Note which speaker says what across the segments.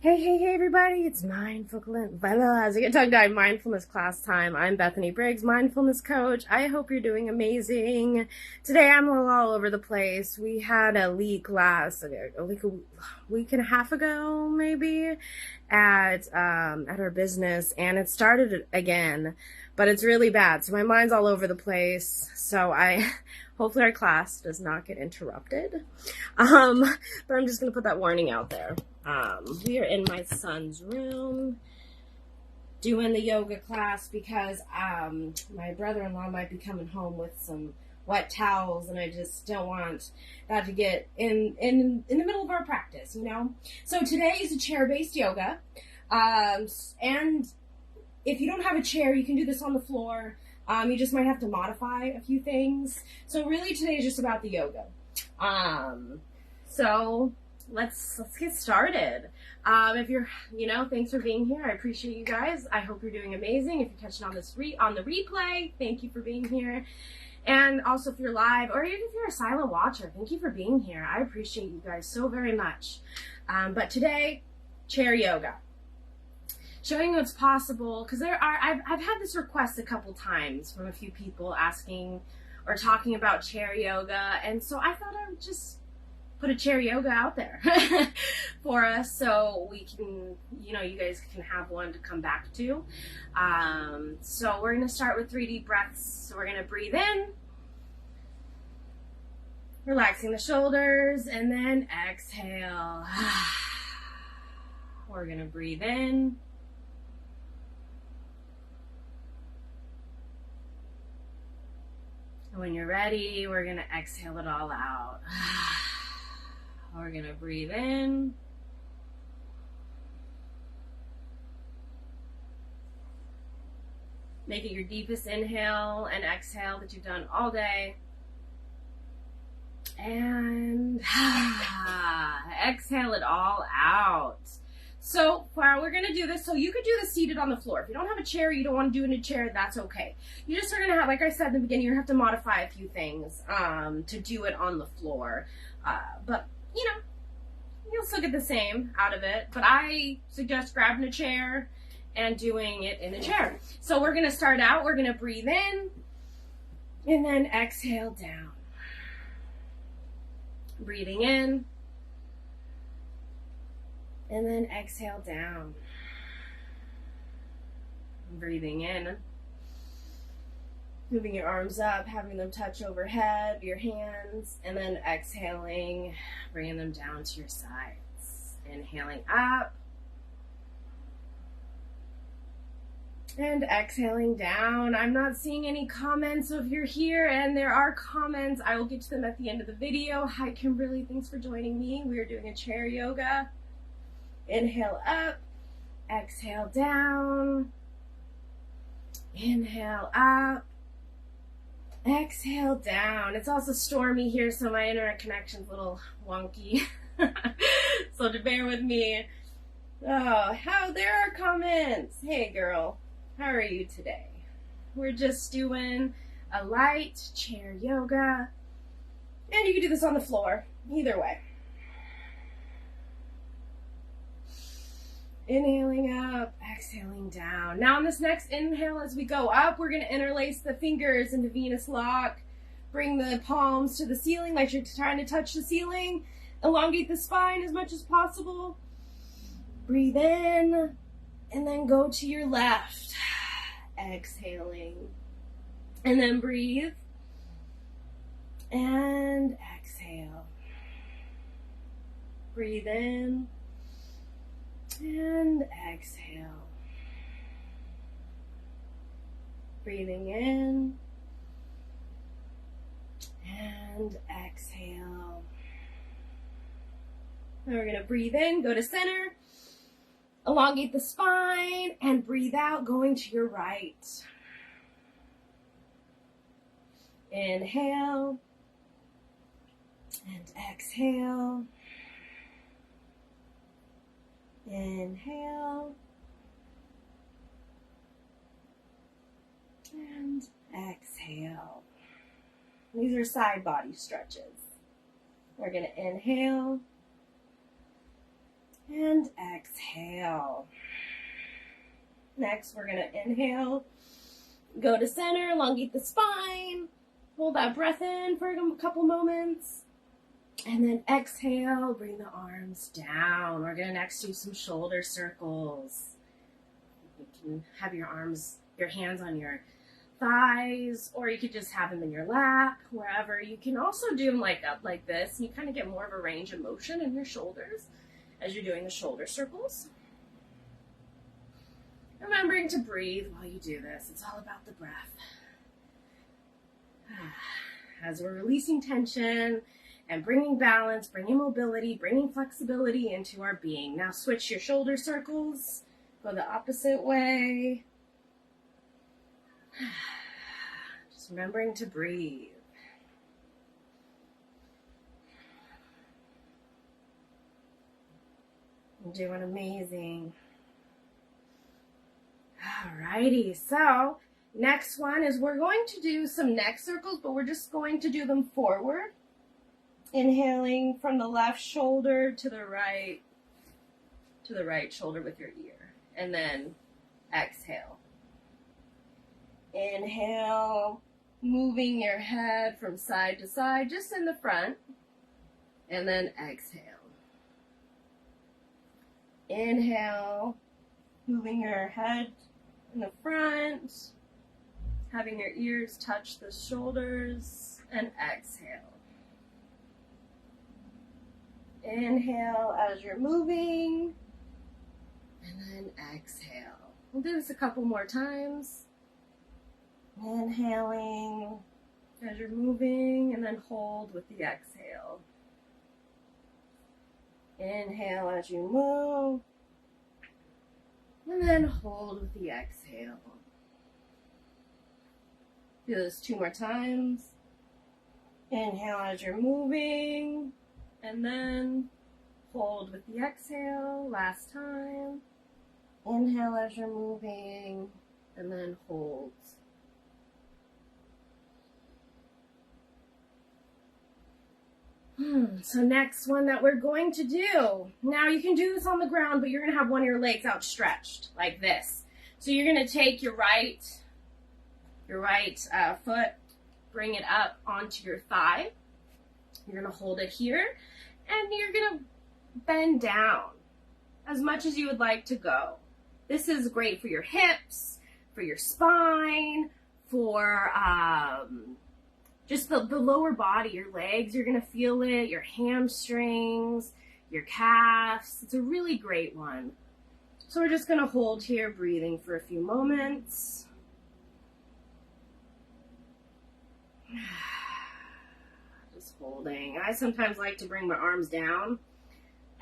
Speaker 1: Hey, everybody, it's as I get tongue-tied, mindfulness class time. I'm Bethany Briggs, mindfulness coach. I hope you're doing amazing. Today I'm all over the place. We had a leak a week and a half ago, maybe, at our business, and it started again, but it's really bad. So my mind's all over the place. So hopefully our class does not get interrupted. But I'm just gonna put that warning out there. We are in my son's room doing the yoga class because my brother-in-law might be coming home with some wet towels, and I just don't want that to get in the middle of our practice, you know? So today is a chair-based yoga, and if you don't have a chair, you can do this on the floor. You just might have to modify a few things. So really today is just about the yoga. So let's get started. If you're, thanks for being here. I appreciate you guys. I hope you're doing amazing. If you're catching on on the replay, thank you for being here. And also if you're live, or even if you're a silent watcher, thank you for being here. I appreciate you guys so very much. But today, chair yoga. Showing what's possible, because I've had this request a couple times from a few people asking or talking about chair yoga, and so I thought I would just put a chair yoga out there for us so we can, you guys can have one to come back to. So we're going to start with 3 deep breaths. So we're going to breathe in, relaxing the shoulders, and then exhale. We're going to breathe in. And when you're ready, we're going to exhale it all out. We're going to breathe in. Make it your deepest inhale and exhale that you've done all day. And exhale it all out. So we're going to do this. So you could do this seated on the floor. If you don't have a chair, you don't want to do it in a chair, that's okay. You just are going to have, like I said in the beginning, you have to modify a few things to do it on the floor. But you'll still get the same out of it. But I suggest grabbing a chair and doing it in a chair. So we're going to start out. We're going to breathe in and then exhale down. Breathing in and then exhale down. Breathing in. Moving your arms up, having them touch overhead, your hands, and then exhaling, bringing them down to your sides. Inhaling up, and exhaling down. I'm not seeing any comments, so if you're here and there are comments, I will get to them at the end of the video. Hi, Kimberly, thanks for joining me. We are doing a chair yoga. Inhale up, exhale down, inhale up, exhale down. It's also stormy here, so my internet connection's a little wonky. So to bear with me. Oh, there are comments. Hey girl, how are you today? We're just doing a light chair yoga. And you can do this on the floor, either way. Inhaling up, exhaling down. Now on this next inhale, as we go up, we're going to interlace the fingers into Venus lock. Bring the palms to the ceiling like you're trying to touch the ceiling. Elongate the spine as much as possible. Breathe in, and then go to your left. Exhaling. And then breathe. And exhale. Breathe in. And exhale. Breathing in and exhale. Then we're going to breathe in, go to center, elongate the spine, and breathe out, going to your right. Inhale and exhale. Inhale and exhale. These are side body stretches. We're going to inhale And exhale. Next, we're going to inhale, go to center, elongate the spine, hold that breath in for a couple moments, and then exhale, bring the arms down. We're going to next do some shoulder circles. You can have your hands on your thighs, or you could just have them in your lap, wherever. You can also do them like up like this, and you kind of get more of a range of motion in your shoulders as you're doing the shoulder circles. Remembering to breathe while you do this. It's all about the breath. As we're releasing tension and bringing balance, bringing mobility, bringing flexibility into our being. Now switch your shoulder circles. Go the opposite way. Just remembering to breathe. You're doing amazing. Alrighty, so next one is we're going to do some neck circles, but we're just going to do them forward. Inhaling from the left shoulder to the right shoulder with your ear. And then exhale. Inhale, moving your head from side to side, just in the front. And then exhale. Inhale, moving your head in the front, having your ears touch the shoulders, and exhale. Inhale as you're moving, and then exhale. We'll do this a couple more times. Inhaling as you're moving, and then hold with the exhale. Inhale as you move, and then hold with the exhale. Do this 2 more times. Inhale as you're moving, and then hold with the exhale. Last time. Inhale as you're moving, and then hold. So next one that we're going to do, now you can do this on the ground, but you're going to have one of your legs outstretched like this. So you're going to take your right foot, bring it up onto your thigh. You're going to hold it here, and you're going to bend down as much as you would like to go. This is great for your hips, for your spine, for just the lower body, your legs, you're going to feel it, your hamstrings, your calves. It's a really great one. So we're just going to hold here, breathing for a few moments. Just holding. I sometimes like to bring my arms down,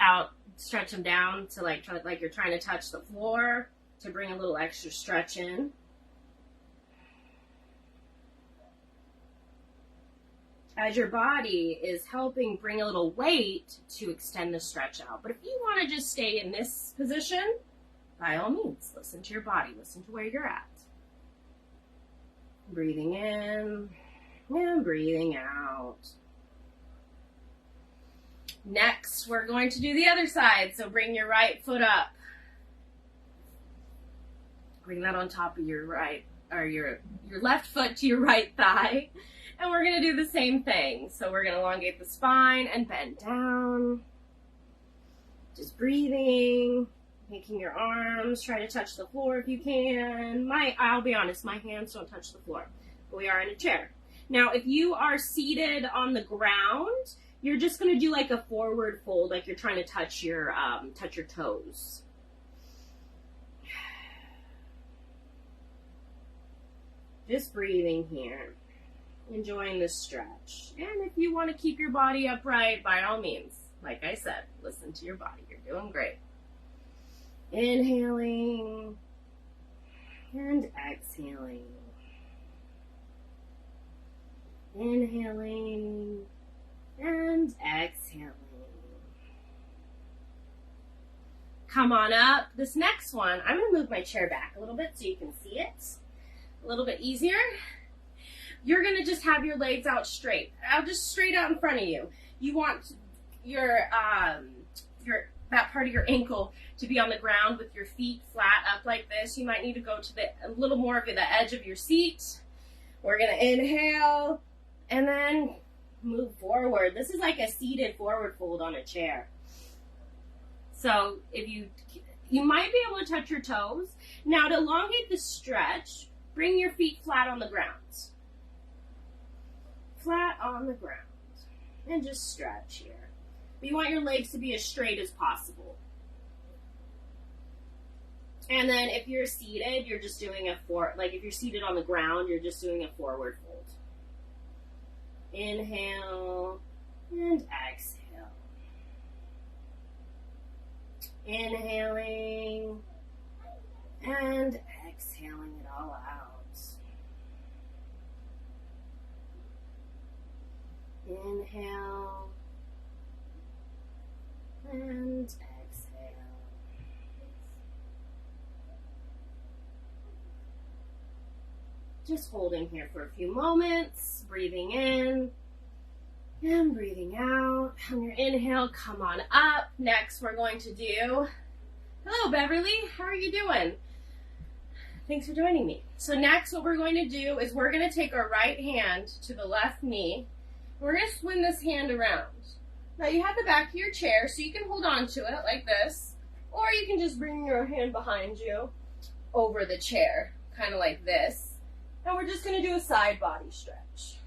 Speaker 1: out, stretch them down to like you're trying to touch the floor, to bring a little extra stretch in. As your body is helping bring a little weight to extend the stretch out. But if you want to just stay in this position, by all means, listen to your body, listen to where you're at. Breathing in and breathing out. Next, we're going to do the other side. So bring your right foot up. Bring that on top of your right, or your left foot to your right thigh. And we're going to do the same thing. So we're going to elongate the spine and bend down. Just breathing, making your arms, try to touch the floor if you can. I'll be honest, my hands don't touch the floor, but we are in a chair. Now, if you are seated on the ground, you're just going to do like a forward fold, like you're trying to touch your toes. Just breathing here. Enjoying this stretch. And if you want to keep your body upright, by all means, like I said, listen to your body. You're doing great. Inhaling and exhaling. Inhaling and exhaling. Come on up. This next one, I'm going to move my chair back a little bit so you can see it a little bit easier. You're going to just have your legs out straight. Just straight out in front of you. You want your that part of your ankle to be on the ground with your feet flat up like this. You might need to go to a little more of the edge of your seat. We're going to inhale and then move forward. This is like a seated forward fold on a chair. So if you might be able to touch your toes. Now to elongate the stretch, bring your feet flat on the ground. Flat on the ground. And just stretch here. But you want your legs to be as straight as possible. And then if you're seated, you're just doing if you're seated on the ground, you're just doing a forward fold. Inhale and exhale. Inhaling and exhaling it all out. Inhale and exhale. Just holding here for a few moments, breathing in and breathing out. On your inhale, come on up. Next, we're going to do, hello Beverly, how are you doing? Thanks for joining me. So next, what we're going to do is we're going to take our right hand to the left knee. We're going to swing this hand around. Now you have the back of your chair, so you can hold on to it like this, or you can just bring your hand behind you over the chair, kind of like this. And we're just going to do a side body stretch.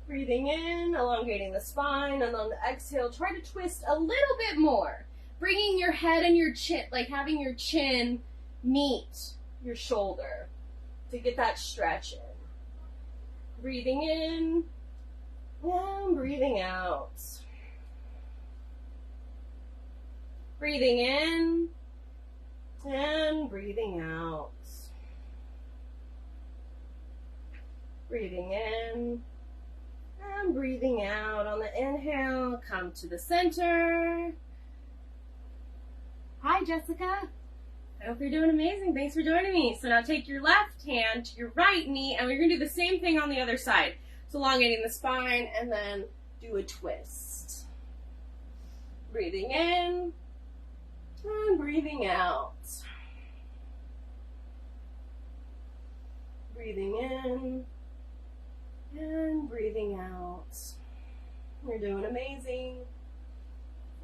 Speaker 1: Breathing in, elongating the spine, and on the exhale, try to twist a little bit more, bringing your head and your chin, like having your chin meet your shoulder to get that stretch in. Breathing in and breathing out. Breathing in and breathing out. Breathing in and breathing out. On the inhale, come to the center. Hi, Jessica. I hope you're doing amazing. Thanks for joining me. So now take your left hand to your right knee, and we're going to do the same thing on the other side. So elongating the spine, and then do a twist. Breathing in and breathing out. Breathing in and breathing out. You're doing amazing.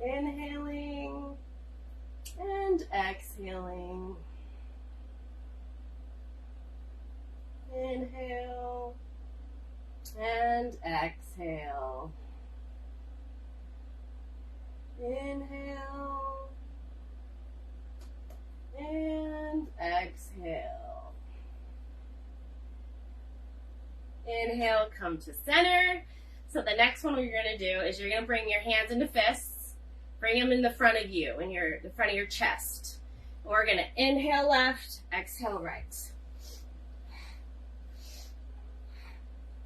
Speaker 1: Inhaling and exhaling. Inhale and exhale. Inhale and exhale. Inhale, come to center. So the next one we're going to do is you're going to bring your hands into fists. Bring them in the front of you, in the front of your chest. And we're going to inhale left, exhale right.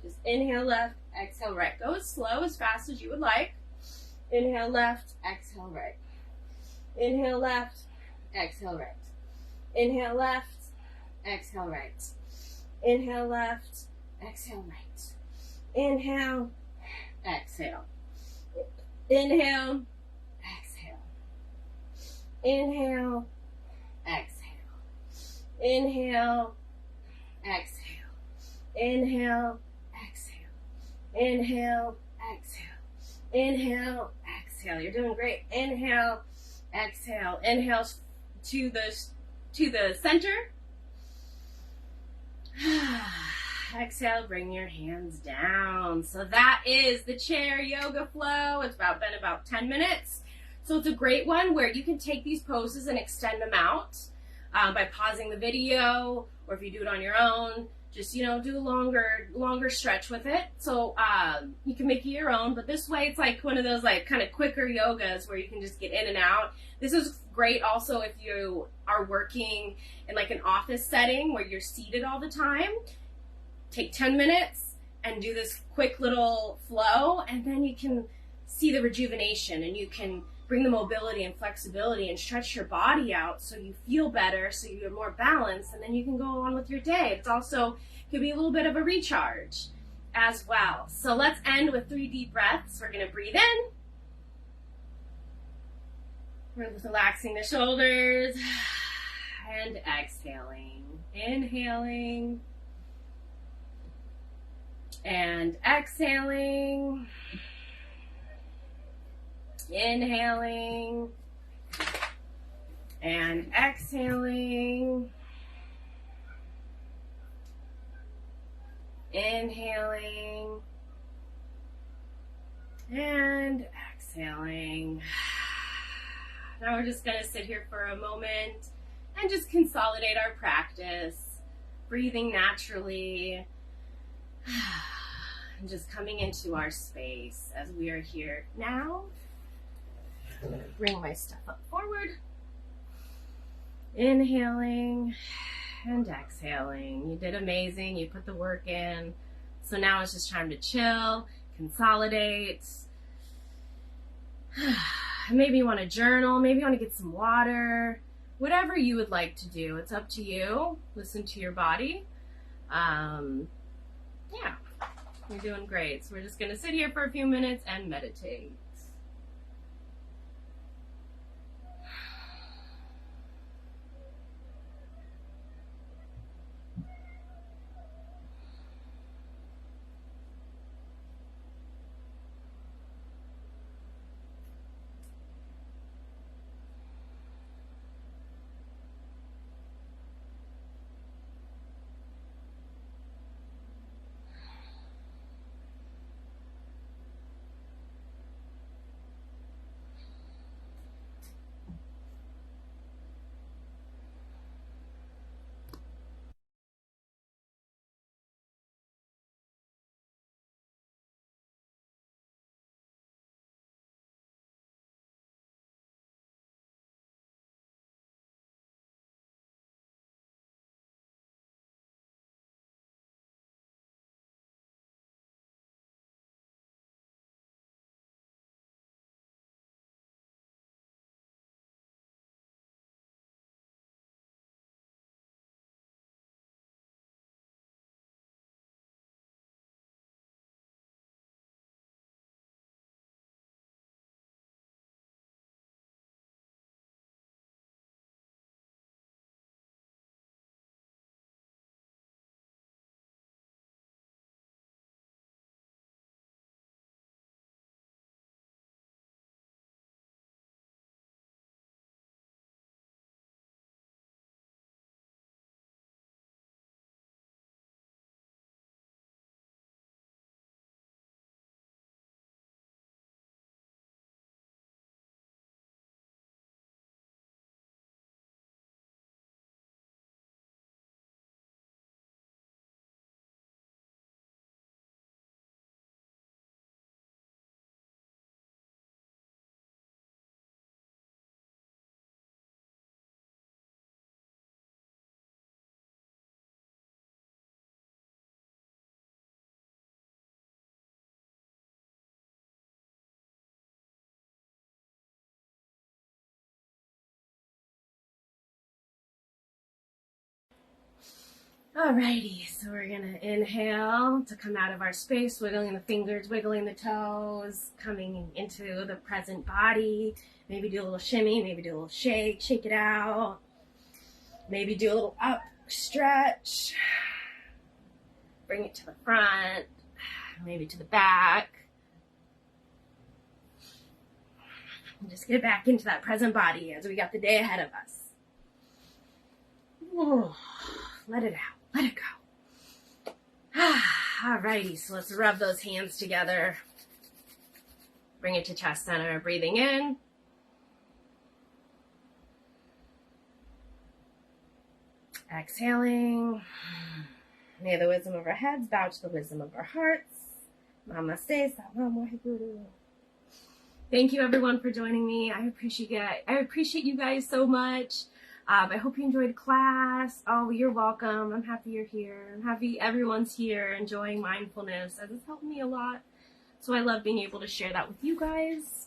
Speaker 1: Just inhale left, exhale right. Go as slow, as fast as you would like. Inhale left, exhale right. Inhale left, exhale right. Inhale left, exhale right. Inhale left, exhale right. Inhale, exhale. Inhale, exhale. Inhale, exhale. Inhale, exhale. Inhale, exhale. Inhale, exhale. Inhale, exhale. You're doing great. Inhale, exhale. Inhale to the center. Exhale, bring your hands down. So that is the chair yoga flow. It's been about 10 minutes. So it's a great one where you can take these poses and extend them out by pausing the video, or if you do it on your own, just, do a longer stretch with it. So you can make it your own, but this way it's like one of those like kind of quicker yogas where you can just get in and out. This is great also if you are working in like an office setting where you're seated all the time. Take 10 minutes and do this quick little flow, and then you can see the rejuvenation, and you can bring the mobility and flexibility and stretch your body out so you feel better, so you're more balanced, and then you can go on with your day. It's also could be a little bit of a recharge as well. So let's end with 3 deep breaths. We're going to breathe in We're relaxing the shoulders and exhaling. Inhaling and exhaling. Inhaling and exhaling. Inhaling and exhaling. Now we're just going to sit here for a moment and just consolidate our practice, breathing naturally, and just coming into our space as we are here now. I'm going to bring my stuff up forward. Inhaling and exhaling. You did amazing. You put the work in. So now it's just time to chill, consolidate. Maybe you want to journal. Maybe you want to get some water. Whatever you would like to do. It's up to you. Listen to your body. Yeah, you're doing great. So we're just going to sit here for a few minutes and meditate. Alrighty, so we're gonna inhale to come out of our space, wiggling the fingers, wiggling the toes, coming into the present body. Maybe do a little shimmy, maybe do a little shake, shake it out. Maybe do a little up stretch. Bring it to the front, maybe to the back. And just get back into that present body as we got the day ahead of us. Ooh, let it out. Let it go. Alrighty, so let's rub those hands together. Bring it to chest center, breathing in. Exhaling. May the wisdom of our heads bow to the wisdom of our hearts. Namaste. Salam Waheguru. Thank you everyone for joining me. I appreciate you guys so much. I hope you enjoyed class. Oh, you're welcome. I'm happy you're here. I'm happy everyone's here enjoying mindfulness, as it's helped me a lot. So I love being able to share that with you guys.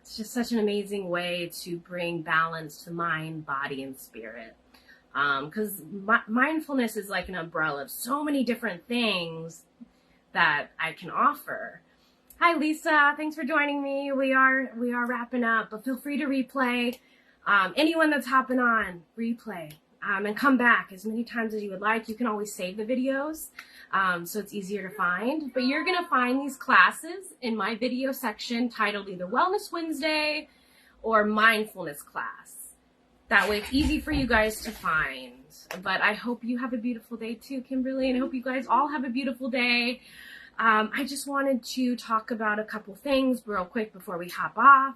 Speaker 1: It's just such an amazing way to bring balance to mind, body, and spirit. Because mindfulness is like an umbrella of so many different things that I can offer. Hi, Lisa. Thanks for joining me. We are wrapping up, but feel free to replay. Anyone that's hopping on, replay and come back as many times as you would like. You can always save the videos, so it's easier to find. But you're gonna find these classes in my video section titled either Wellness Wednesday or Mindfulness class. That way it's easy for you guys to find. But I hope you have a beautiful day too, Kimberly, and I hope you guys all have a beautiful day. I just wanted to talk about a couple things real quick before we hop off.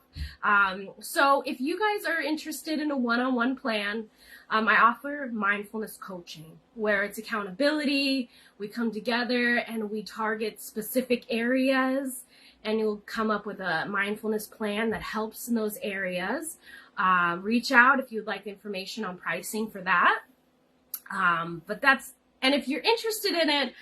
Speaker 1: So if you guys are interested in a one-on-one plan, I offer mindfulness coaching where it's accountability. We come together and we target specific areas, and you'll come up with a mindfulness plan that helps in those areas. Reach out if you'd like information on pricing for that. And if you're interested in it,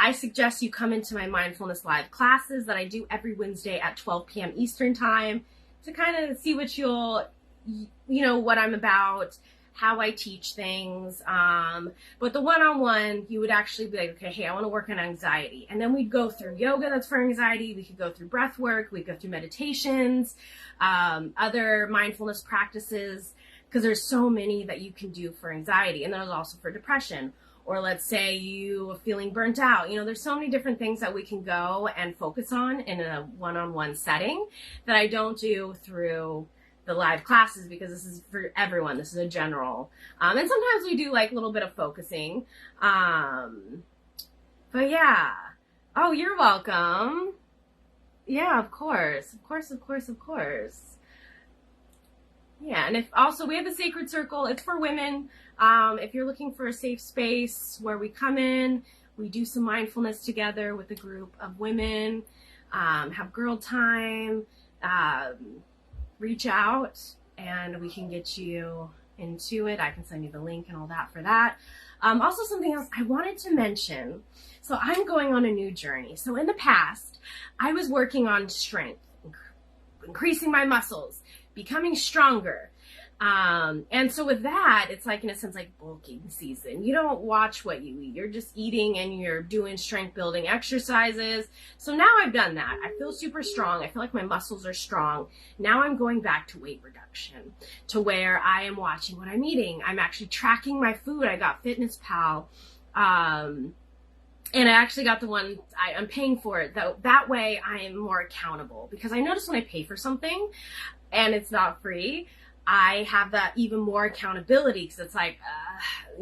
Speaker 1: I suggest you come into my mindfulness live classes that I do every Wednesday at 12 p.m. Eastern time to kind of see what what I'm about, how I teach things. But the one-on-one, you would actually be like, okay, hey, I want to work on anxiety. And then we'd go through yoga that's for anxiety. We could go through breath work. We'd go through meditations, other mindfulness practices, because there's so many that you can do for anxiety. And then there's also for depression. Or let's say you are feeling burnt out. There's so many different things that we can go and focus on in a one-on-one setting that I don't do through the live classes, because this is for everyone. This is a general. And sometimes we do like a little bit of focusing. But yeah. Oh, you're welcome. Yeah, of course. Yeah, and if also we have the Sacred Circle, it's for women. If you're looking for a safe space where we come in, we do some mindfulness together with a group of women, have girl time, reach out and we can get you into it. I can send you the link and all that for that. Also, something else I wanted to mention. So I'm going on a new journey. So in the past, I was working on strength, increasing my muscles, becoming stronger. And so with that, it's like, in a sense, like bulking season. You don't watch what you eat. You're just eating and you're doing strength building exercises. So now I've done that. I feel super strong. I feel like my muscles are strong. Now I'm going back to weight reduction, to where I am watching what I'm eating. I'm actually tracking my food. I got Fitness Pal. And I actually got the one, I'm paying for it. That way I am more accountable, because I notice when I pay for something and it's not free, I have that even more accountability, because it's like,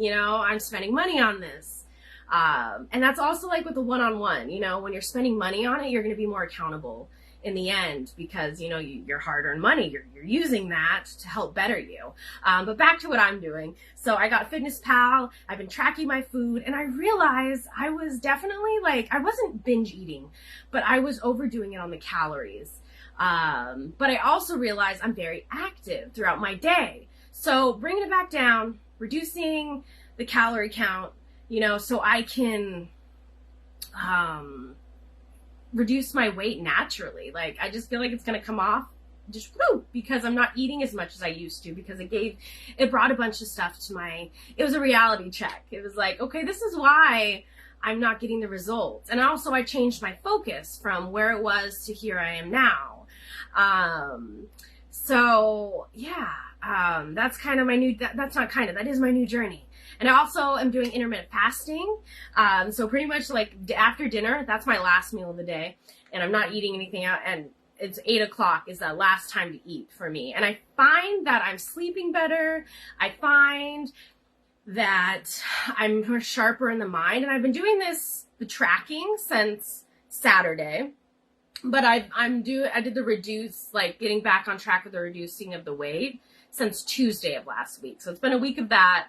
Speaker 1: I'm spending money on this. And that's also like with the one-on-one, when you're spending money on it, you're going to be more accountable in the end, because, your hard-earned money, you're using that to help better you. But back to what I'm doing. So I got Fitness Pal. I've been tracking my food, and I realized I was definitely I wasn't binge eating, but I was overdoing it on the calories. But I also realized I'm very active throughout my day. So bringing it back down, reducing the calorie count, so I can, reduce my weight naturally. I just feel like it's going to come off just because I'm not eating as much as I used to, because it brought a bunch of stuff to it was a reality check. It was like, okay, this is why I'm not getting the results. And also I changed my focus from where it was to here I am now. That's kind of my new, that is my new journey. And I also am doing intermittent fasting. So pretty much after dinner, that's my last meal of the day, and I'm not eating anything out, and it's 8 o'clock is that last time to eat for me. And I find that I'm sleeping better. I find that I'm more sharper in the mind, and I've been doing the tracking since Saturday. But I did the reduce, getting back on track with the reducing of the weight since Tuesday of last week. So it's been a week of that,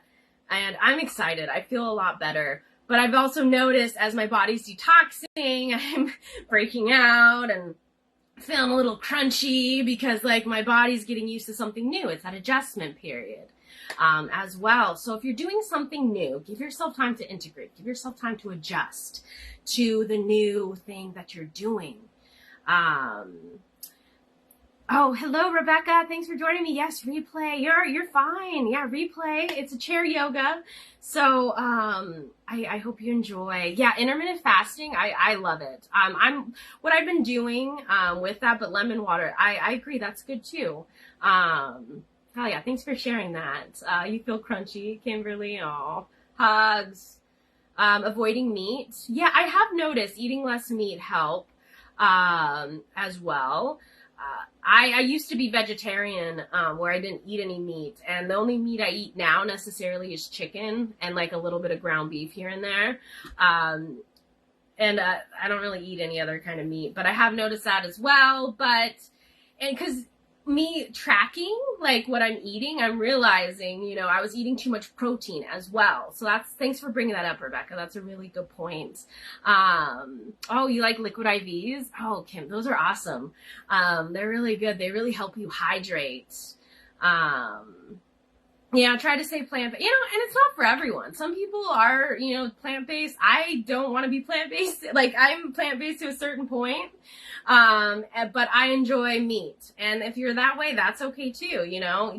Speaker 1: and I'm excited. I feel a lot better. But I've also noticed as my body's detoxing, I'm breaking out and feeling a little crunchy, because my body's getting used to something new. It's that adjustment period as well. So if you're doing something new, give yourself time to integrate. Give yourself time to adjust to the new thing that you're doing. Oh, hello, Rebecca. Thanks for joining me. Yes, replay. You're fine. Yeah, replay. It's a chair yoga. So, I hope you enjoy. Yeah, intermittent fasting. I love it. What I've been doing, with that, but lemon water. I agree. That's good too. Oh yeah. Thanks for sharing that. You feel crunchy, Kimberly. Oh, hugs. Avoiding meat. Yeah, I have noticed eating less meat help, as well. I used to be vegetarian, where I didn't eat any meat, and the only meat I eat now necessarily is chicken and like a little bit of ground beef here and there. I don't really eat any other kind of meat, but I have noticed that as well. And because me tracking like what I'm eating, I'm realizing, I was eating too much protein as well. So thanks for bringing that up, Rebecca. That's a really good point. Oh, you like liquid IVs? Oh, Kim, those are awesome. They're really good. They really help you hydrate. Yeah, try to stay plant-based, and it's not for everyone. Some people are, plant-based. I don't want to be plant-based. Like, I'm plant-based to a certain point. But I enjoy meat. And if you're that way, that's okay too,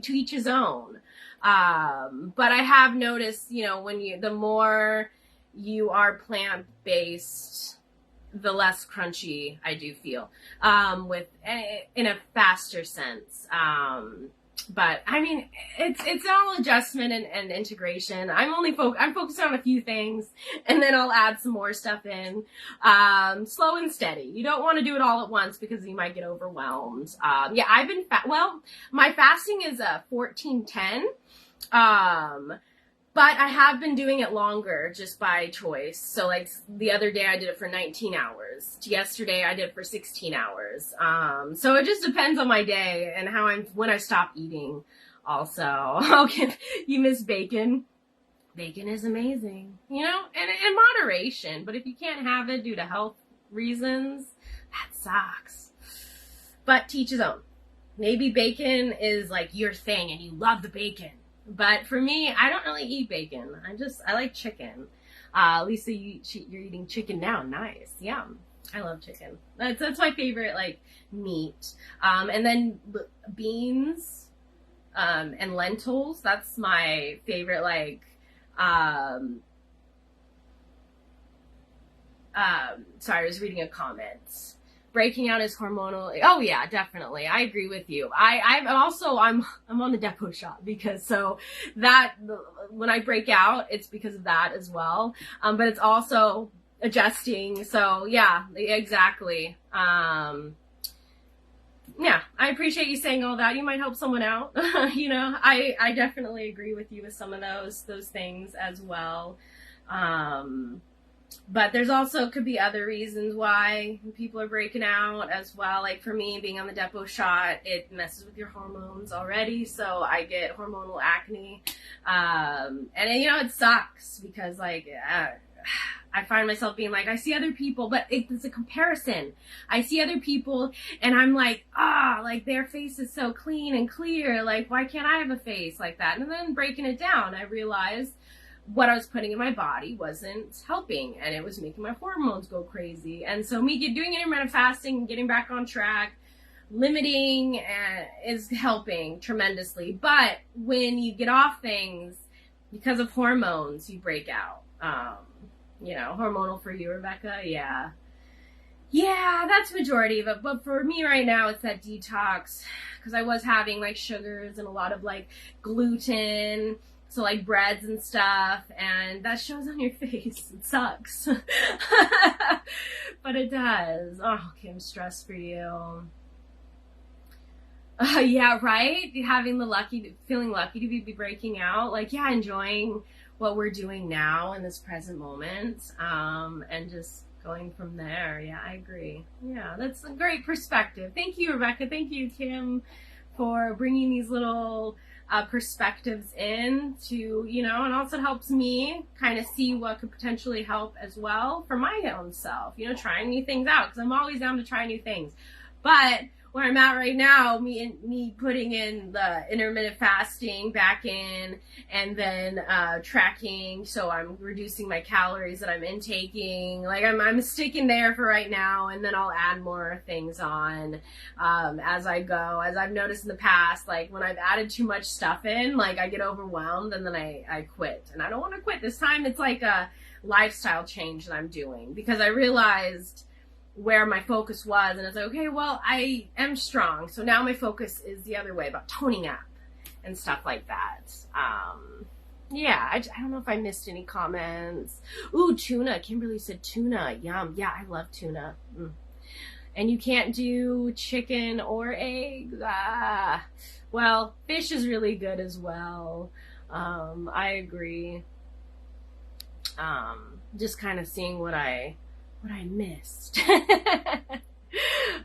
Speaker 1: to each his own. But I have noticed, the more you are plant-based, the less crunchy I do feel, in a faster sense. But I mean, it's all adjustment and integration. I'm focused on a few things, and then I'll add some more stuff in, slow and steady. You don't want to do it all at once because you might get overwhelmed. Yeah, I've been my fasting is 14-10. But I have been doing it longer just by choice. So like the other day I did it for 19 hours. Yesterday I did it for 16 hours. So it just depends on my day and when I stop eating also. Okay, you miss bacon. Bacon is amazing, and in moderation. But if you can't have it due to health reasons, that sucks. But to each his own. Maybe bacon is like your thing and you love the bacon. But for me, I don't really eat bacon. I like chicken. Lisa, you're eating chicken now. Nice. Yeah. I love chicken. That's my favorite, meat. And then beans, and lentils. That's my favorite, sorry, I was reading a comment. Breaking out is hormonal. Oh yeah, definitely. I agree with you. I'm on the depot shot because when I break out, it's because of that as well. But it's also adjusting. So yeah, exactly. Yeah, I appreciate you saying all that. You might help someone out. I definitely agree with you with some of those things as well. But there's also could be other reasons why people are breaking out as well. Like for me, being on the depot shot, it messes with your hormones already. So I get hormonal acne. And it sucks because I find myself being like, I see other people, but it's a comparison. I see other people and I'm like, their face is so clean and clear. Like, why can't I have a face like that? And then breaking it down, I realized what I was putting in my body wasn't helping and it was making my hormones go crazy. And so doing intermittent fasting and getting back on track, limiting is helping tremendously. But when you get off things because of hormones, you break out. Hormonal for you, Rebecca? Yeah. Yeah, that's majority of it. But for me right now, it's that detox because I was having sugars and a lot of gluten. So breads and stuff, and that shows on your face. It sucks. But it does. Oh, okay, I'm stressed for you. Yeah, right? Feeling lucky to be breaking out. Enjoying what we're doing now in this present moment, and just going from there. Yeah, I agree. Yeah, that's a great perspective. Thank you, Rebecca. Thank you, Kim, for bringing these little perspectives in to, and also helps me kind of see what could potentially help as well for my own self, trying new things out because I'm always down to try new things. But where I'm at right now, me putting in the intermittent fasting back in, and then tracking, so I'm reducing my calories that I'm intaking. Like I'm sticking there for right now, and then I'll add more things on as I go. As I've noticed in the past, like when I've added too much stuff in, like I get overwhelmed and then I quit. And I don't want to quit. This time it's like a lifestyle change that I'm doing, because I realized where my focus was, and it's like, okay, well, I am strong, so now my focus is the other way, about toning up and stuff like that. Yeah, I don't know if I missed any comments. Ooh, tuna. Kimberly said tuna. Yum. Yeah, I love tuna. And you can't do chicken or eggs. Well, fish is really good as well. I agree. Just kind of seeing what I missed.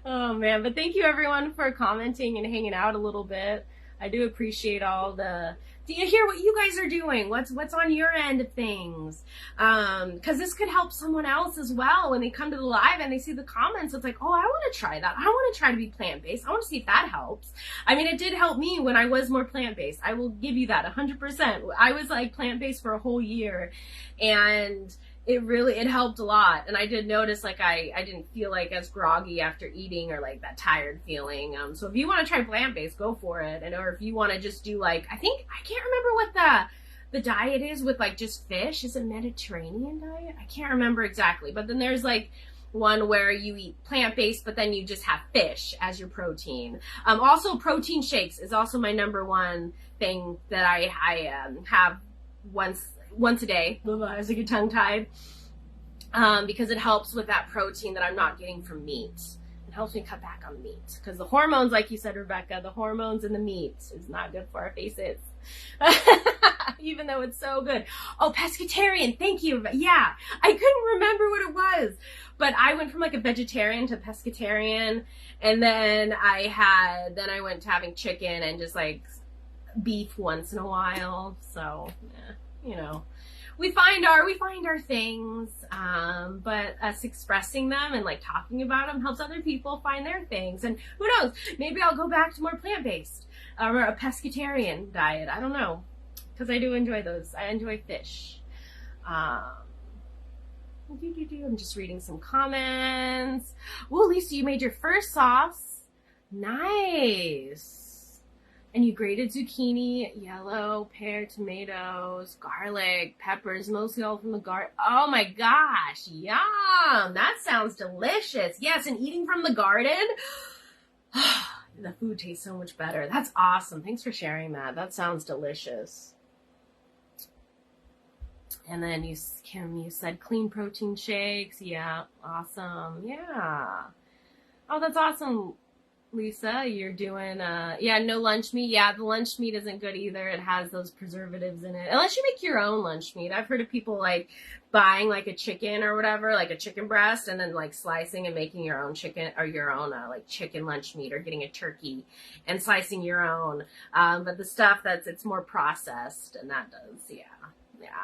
Speaker 1: Oh man, but thank you everyone for commenting and hanging out a little bit. I do appreciate all the, do you hear what you guys are doing? What's on your end of things? Because this could help someone else as well when they come to the live and they see the comments. It's like, oh, I want to try that. I want to try to be plant-based. I want to see if that helps. I mean, it did help me when I was more plant-based. I will give you that 100%. I was like plant-based for a whole year, and it helped a lot. And I did notice, like, I didn't feel like as groggy after eating, or like that tired feeling. So if you want to try plant-based, go for it. And or if you want to just do, like, I can't remember what the diet is with like just fish. Is it Mediterranean diet? I can't remember exactly. But then there's like one where you eat plant-based, but then you just have fish as your protein. Also protein shakes is also my number one thing that I have once a day, as I get tongue-tied, because it helps with that protein that I'm not getting from meat. It helps me cut back on the meat, because the hormones, like you said, Rebecca, the hormones in the meat is not good for our faces. Even though it's so good. Oh, pescatarian, thank you. Yeah, I couldn't remember what it was, but I went from like a vegetarian to pescatarian, and then I went to having chicken and just like beef once in a while. So yeah, you know, we find our things, but us expressing them and like talking about them helps other people find their things. And who knows, maybe I'll go back to more plant-based or a pescatarian diet. I don't know, because I do enjoy those. I enjoy fish. I'm just reading some comments. Well, Lisa, you made your first sauce. Nice. And you grated zucchini, yellow, pear, tomatoes, garlic, peppers, mostly all from the garden. Oh my gosh, yum! That sounds delicious. Yes, and eating from the garden, the food tastes so much better. That's awesome. Thanks for sharing that. That sounds delicious. And then Kim, you said clean protein shakes. Yeah, awesome. Yeah. Oh, that's awesome. Lisa, you're doing, no lunch meat. Yeah, the lunch meat isn't good either. It has those preservatives in it. Unless you make your own lunch meat. I've heard of people like buying like a chicken or whatever, like a chicken breast, and then like slicing and making your own chicken, or your own like chicken lunch meat, or getting a turkey and slicing your own. But the stuff it's more processed, and that does, yeah,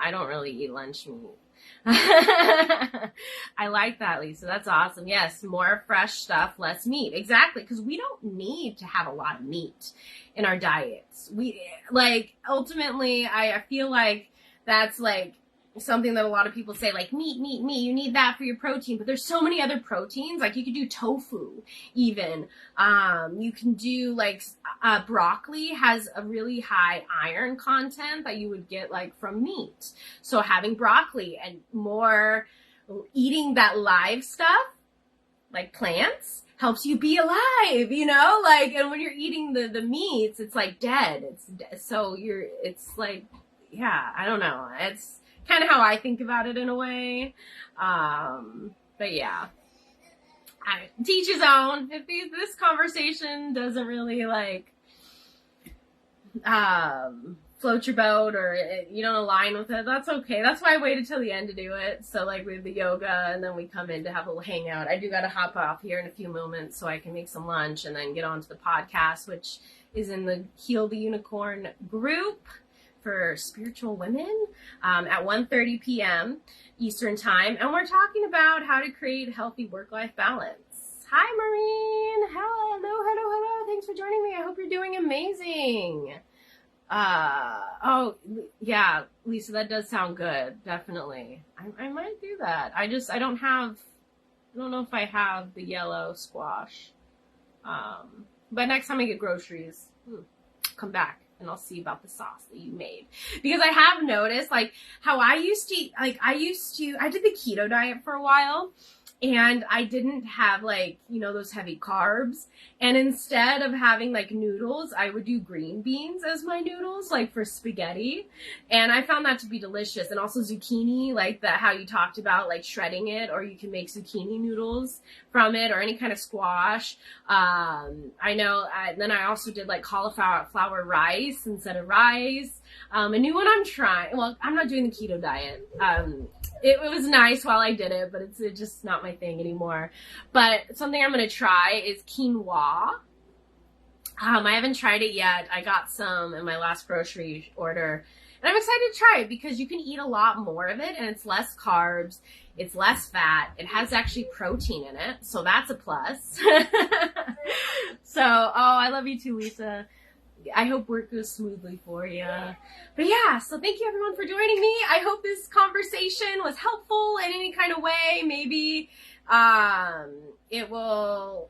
Speaker 1: I don't really eat lunch meat. I like that, Lisa. That's awesome. Yes, more fresh stuff, less meat. Exactly, because we don't need to have a lot of meat in our diets. We, like, ultimately, I feel like that's like something that a lot of people say, like, meat, you need that for your protein. But there's so many other proteins. Like, you could do tofu even. You can do like broccoli has a really high iron content that you would get like from meat. So having broccoli and more eating that live stuff, like plants, helps you be alive, you know? Like, and when you're eating the meats, it's like dead. It's like, yeah, I don't know. It's kind of how I think about it in a way. But yeah, to each his own. If this conversation doesn't really like float your boat, or you don't align with it, that's okay. That's why I waited till the end to do it. So like we have the yoga, and then we come in to have a little hangout. I do got to hop off here in a few moments so I can make some lunch and then get on to the podcast, which is in the Heal the Unicorn group for spiritual women at 1:30 p.m. Eastern time. And we're talking about how to create healthy work-life balance. Hi, Maureen. Hello. Thanks for joining me. I hope you're doing amazing. Oh, yeah, Lisa, that does sound good. Definitely. I might do that. I don't know if I have the yellow squash. But next time I get groceries, come back and I'll see about the sauce that you made. Because I have noticed, like, how I used to eat, like, I did the keto diet for a while, and I didn't have, like, those heavy carbs. And instead of having, like, noodles, I would do green beans as my noodles, like, for spaghetti. And I found that to be delicious. And also zucchini, like how you talked about, like, shredding it, or you can make zucchini noodles from it, or any kind of squash. Then I also did, like, cauliflower rice instead of rice. A new one I'm trying. Well, I'm not doing the keto diet. It was nice while I did it, but it's just not my thing anymore. But something I'm going to try is quinoa. I haven't tried it yet. I got some in my last grocery order. And I'm excited to try it because you can eat a lot more of it, and it's less carbs. It's less fat. It has actually protein in it, so that's a plus. I love you too, Lisa. I hope work goes smoothly for you. But yeah, so thank you everyone for joining me. I hope this conversation was helpful in any kind of way. Maybe it will,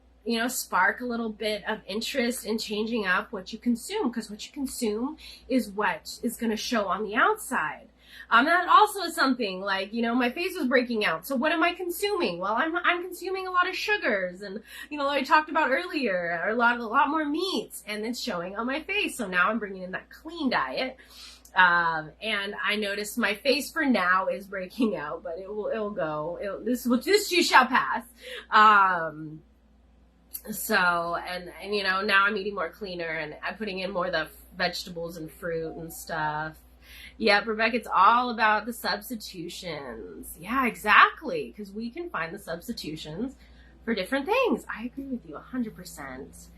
Speaker 1: spark a little bit of interest in changing up what you consume, because what you consume is what is going to show on the outside. That also is something like, my face was breaking out. So what am I consuming? Well, I'm consuming a lot of sugars and, like I talked about earlier, a lot more meats, and it's showing on my face. So now I'm bringing in that clean diet. And I noticed my face for now is breaking out, but it'll go. This too shall pass. Now I'm eating more cleaner, and I'm putting in more of the vegetables and fruit and stuff. Yep, Rebecca, it's all about the substitutions. Yeah, exactly, because we can find the substitutions for different things. I agree with you 100%.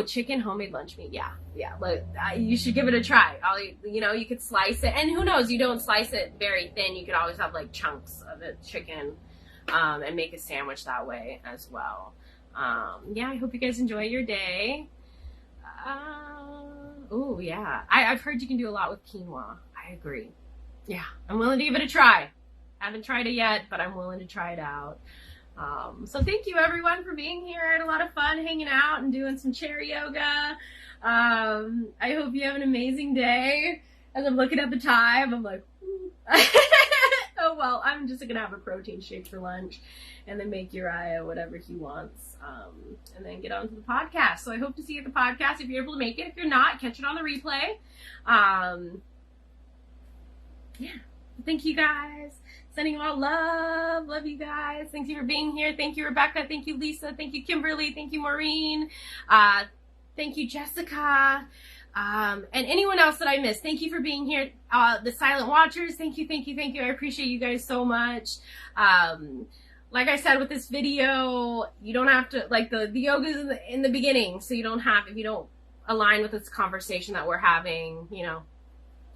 Speaker 1: Chicken homemade lunch meat. Yeah. Look, you should give it a try. You could slice it, and who knows, you don't slice it very thin. You could always have like chunks of the chicken, and make a sandwich that way as well. I hope you guys enjoy your day. I've heard you can do a lot with quinoa. I agree. Yeah, I'm willing to give it a try. I haven't tried it yet, but I'm willing to try it out. So thank you everyone for being here. I had a lot of fun hanging out and doing some chair yoga. I hope you have an amazing day. As I'm looking at the time, I'm like, oh well, I'm just gonna have a protein shake for lunch and then make Uriah whatever he wants, and then get on to the podcast. So I hope to see you at the podcast if you're able to make it. If you're not, catch it on the replay. Thank you guys. Sending you all love. Love you guys. Thank you for being here. Thank you, Rebecca. Thank you, Lisa. Thank you, Kimberly. Thank you, Maureen. Thank you, Jessica. And anyone else that I missed, thank you for being here. The silent watchers, thank you. I appreciate you guys so much. Like I said with this video, you don't have to, like the yoga's in the beginning, so you don't have, if you don't align with this conversation that we're having,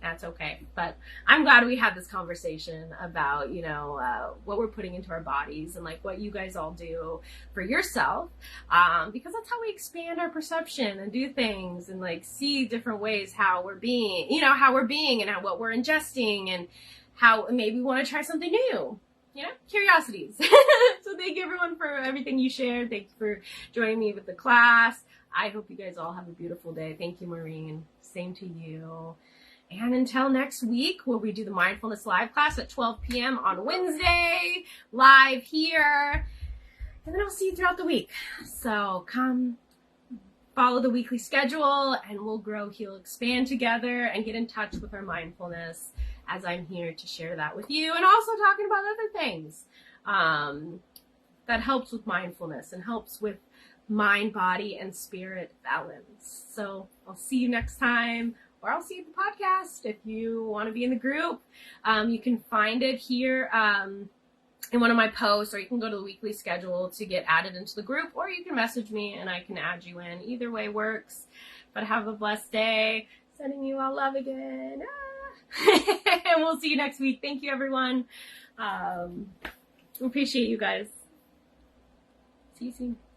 Speaker 1: that's okay. But I'm glad we had this conversation about, what we're putting into our bodies and like what you guys all do for yourself. Because that's how we expand our perception and do things and like see different ways how we're being, and what we're ingesting and how maybe we want to try something new, curiosities. So thank you everyone for everything you shared. Thank you for joining me with the class. I hope you guys all have a beautiful day. Thank you, Maureen. Same to you. And until next week, where we do the mindfulness live class at 12 p.m. on Wednesday, live here. And then I'll see you throughout the week. So come follow the weekly schedule and we'll grow, heal, expand together and get in touch with our mindfulness, as I'm here to share that with you. And also talking about other things that helps with mindfulness and helps with mind, body, and spirit balance. So I'll see you next time. Or I'll see you at the podcast. If you want to be in the group, you can find it here in one of my posts, or you can go to the weekly schedule to get added into the group, or you can message me and I can add you in. Either way works. But have a blessed day. Sending you all love again. And we'll see you next week. Thank you, everyone. Appreciate you guys. See you soon.